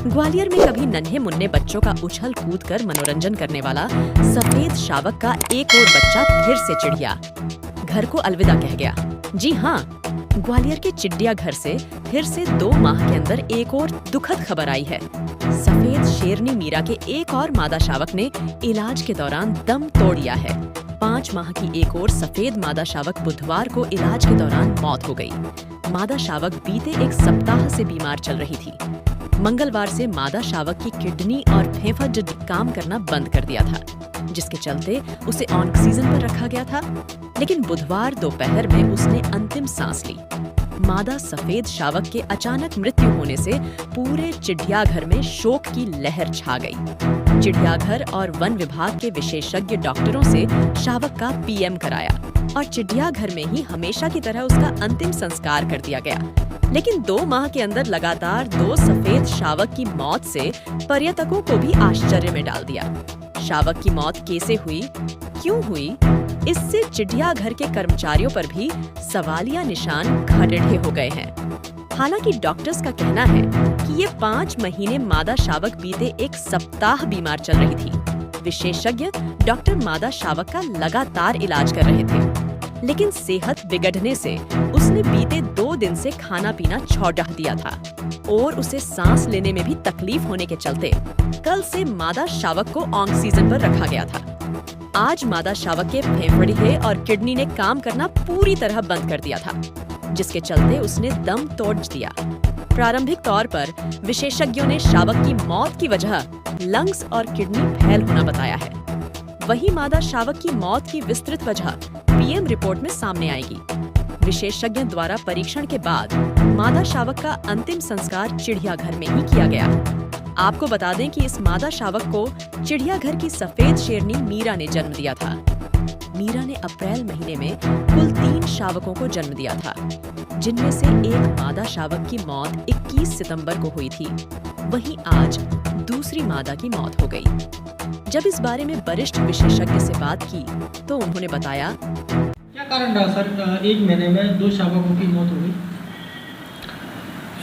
ग्वालियर में कभी नन्हे मुन्ने बच्चों का उछल कूद कर मनोरंजन करने वाला सफेद शावक का एक और बच्चा फिर से चिड़िया घर को अलविदा कह गया। जी हाँ, ग्वालियर के चिड़िया घर से फिर से 2 माह के अंदर एक और दुखद खबर आई है। सफेद शेरनी मीरा के एक और मादा शावक ने इलाज के दौरान दम तोड़ दिया है। 5 माह की एक और सफेद मादा शावक बुधवार को इलाज के दौरान मौत हो गई। मादा शावक बीते एक सप्ताह से बीमार चल रही थी। मंगलवार से मादा शावक की किडनी और फेफड़ा काम करना बंद कर दिया था, जिसके चलते उसे ऑक्सीजन पर रखा गया था। लेकिन बुधवार दोपहर में उसने अंतिम सांस ली। मादा सफेद शावक के अचानक मृत्यु होने से पूरे चिड़ियाघर में शोक की लहर छा गई। चिड़ियाघर और वन विभाग के विशेषज्ञ डॉक्टरों से शावक का पीएम कराया और चिड़ियाघर में ही हमेशा की तरह उसका अंतिम संस्कार कर दिया गया। लेकिन 2 माह के अंदर लगातार 2 सफेद शावक की मौत से पर्यटकों को भी आश्चर्य में डाल दिया। शावक की मौत कैसे हुई, क्यों हुई, इससे चिड़ियाघर के कर्मचारियों पर भी सवालिया निशान खड़े हो गए हैं। हालांकि डॉक्टर्स का कहना है कि ये 5 महीने मादा शावक बीते एक सप्ताह बीमार चल रही थी। विशेषज्ञ डॉक्टर मादा शावक का लगातार इलाज कर रहे थे, लेकिन सेहत बिगड़ने से उसने बीते 2 दिन से खाना पीना छोड़ दिया था और उसे सांस लेने में भी तकलीफ होने के चलते कल से मादा शावक को ऑक्सीजन पर रखा गया था। आज मादा शावक के फेफड़े और किडनी ने काम करना पूरी तरह बंद कर दिया था, जिसके चलते उसने दम तोड़ दिया। प्रारंभिक तौर पर विशेषज्ञों ने शावक की मौत की वजह लंग्स और किडनी फेल होना बताया है। वही मादा शावक की मौत की विस्तृत वजह पीएम रिपोर्ट में सामने आएगी। विशेषज्ञों द्वारा परीक्षण के बाद मादा शावक का अंतिम संस्कार चिड़ियाघर में ही किया गया। आपको बता दें कि इस मादा शावक को चिड़ियाघर की सफेद शेरनी मीरा ने जन्म दिया था। मीरा ने अप्रैल महीने में कुल 3 शावकों को जन्म दिया था, जिनमें से एक मादा शावक की मौत 21 सितंबर को हुई थी। वहीं आज दूसरी मादा की मौत हो गई। जब इस बारे में वरिष्ठ विशेषज्ञ से बात की तो उन्होंने बताया, क्या कारण रहा सर, 1 महीने में 2 शावकों की मौत हो गई?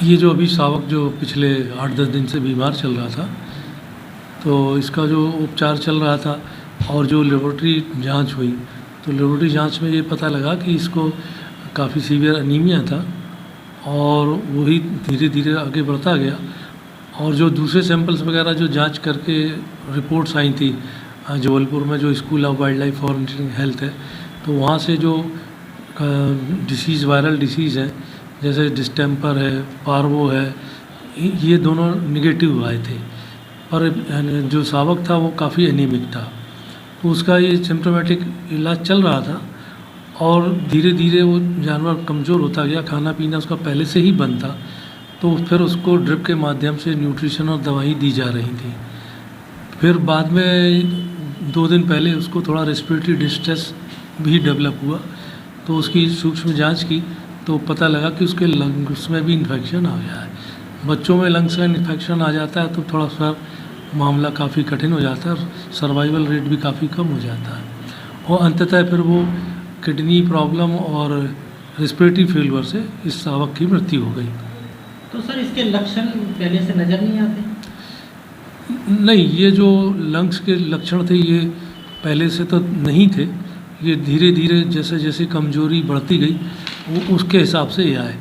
ये जो अभी शावक जो पिछले 8-10 दिन से बीमार चल रहा था, तो इसका जो उपचार चल रहा था और जो लेबोरेटरी जांच हुई, तो लेबोरेटरी जांच में ये पता लगा कि इसको काफ़ी सीवियर अनीमिया था और वही धीरे धीरे आगे बढ़ता गया। और जो दूसरे सैंपल्स वगैरह जो जांच करके रिपोर्ट्स आई थी जबलपुर में जो school of wild life for health है, तो वहाँ से जो डिसीज़ वायरल डिसीज़ है जैसे डिस्टेम्पर है, पार्वो है, ये दोनों निगेटिव आए थे। पर जो शावक था वो काफ़ी एनीमिक था, तो उसका ये सिम्टोमेटिक इलाज चल रहा था और धीरे धीरे वो जानवर कमज़ोर होता गया। खाना पीना उसका पहले से ही बंद था, तो फिर उसको ड्रिप के माध्यम से न्यूट्रिशन और दवाई दी जा रही थी। फिर बाद में 2 दिन पहले उसको थोड़ा रेस्पिरेटरी डिस्ट्रेस भी डेवलप हुआ, तो उसकी सूक्ष्म जांच की तो पता लगा कि उसके लंग्स में भी इन्फेक्शन आ गया है। बच्चों में लंग्स में इन्फेक्शन आ जाता है तो थोड़ा सा मामला काफ़ी कठिन हो जाता है और सर्वाइवल रेट भी काफ़ी कम हो जाता है और अंततः फिर वो किडनी प्रॉब्लम और रेस्पिरेटरी फेलियर से इस शावक की मृत्यु हो गई। तो सर इसके लक्षण पहले से नज़र नहीं आते? नहीं, ये जो लंग्स के लक्षण थे ये पहले से तो नहीं थे, ये धीरे धीरे जैसे जैसे कमजोरी बढ़ती गई वो उसके हिसाब से ये आए।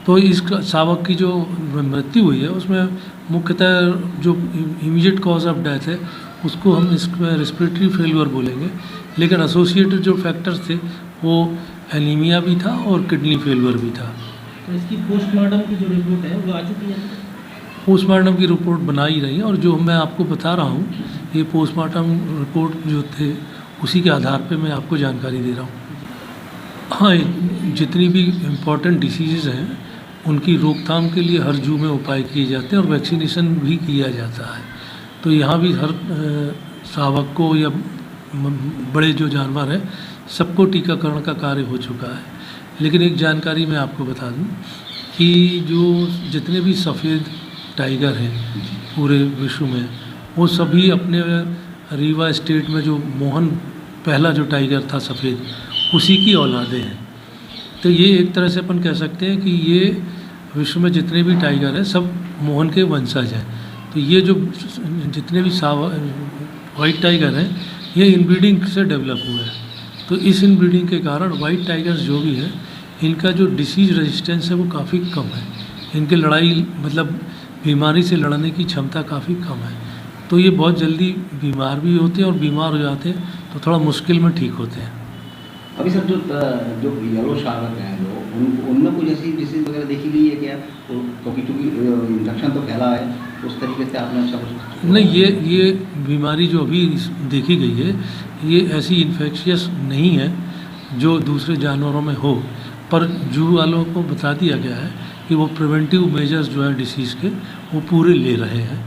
तो इस शावक की जो मृत्यु हुई है उसमें मुख्यतः जो इमीडिएट कॉज ऑफ डेथ है उसको हम इसमें रेस्पिरेटरी फेलियर बोलेंगे, लेकिन एसोसिएटेड जो फैक्टर्स थे वो एनीमिया भी था और किडनी फेलियर भी था। तो इसकी पोस्टमार्टम की जो रिपोर्ट है वो आ चुकी है? पोस्टमार्टम की रिपोर्ट बना ही रही है और जो मैं आपको बता रहा हूँ ये पोस्टमार्टम रिपोर्ट जो थे उसी के आधार पे मैं आपको जानकारी दे रहा हूँ। हाँ, जितनी भी इम्पॉर्टेंट डिसीज़ हैं उनकी रोकथाम के लिए हर जू में उपाय किए जाते हैं और वैक्सीनेशन भी किया जाता है। तो यहाँ भी हर शावक को या बड़े जो जानवर हैं सबको टीकाकरण का कार्य हो चुका है। लेकिन एक जानकारी मैं आपको बता दूं कि जो जितने भी सफ़ेद टाइगर हैं पूरे विश्व में वो सभी अपने रीवा स्टेट में जो मोहन पहला जो टाइगर था सफ़ेद उसी की औलादे हैं। तो ये एक तरह से अपन कह सकते हैं कि ये विश्व में जितने भी टाइगर हैं सब मोहन के वंशज हैं। तो ये जो जितने भी वाइट टाइगर हैं ये इनब्रीडिंग से डेवलप हुए हैं। तो इस इनब्रीडिंग के कारण वाइट टाइगर्स जो भी है इनका जो डिसीज रेजिस्टेंस है वो काफ़ी कम है। इनके लड़ाई मतलब बीमारी से लड़ने की क्षमता काफ़ी कम है। तो ये बहुत जल्दी बीमार भी होते हैं और बीमार हो जाते हैं तो थोड़ा मुश्किल में ठीक होते हैं। अभी सर जो येलो शार्क हैं जो उनमें कुछ ऐसी डिसीज वगैरह देखी गई है क्या? क्योंकि इन्फेक्शन तो फैला है उस तरीके से आपने अच्छा कुछ नहीं, ये बीमारी जो अभी देखी गई है ये ऐसी इन्फेक्शियस नहीं है जो दूसरे जानवरों में हो, पर जू वालों को बता दिया गया है कि वो प्रिवेंटिव मेजर्स जो है डिसीज़ के वो पूरे ले रहे हैं।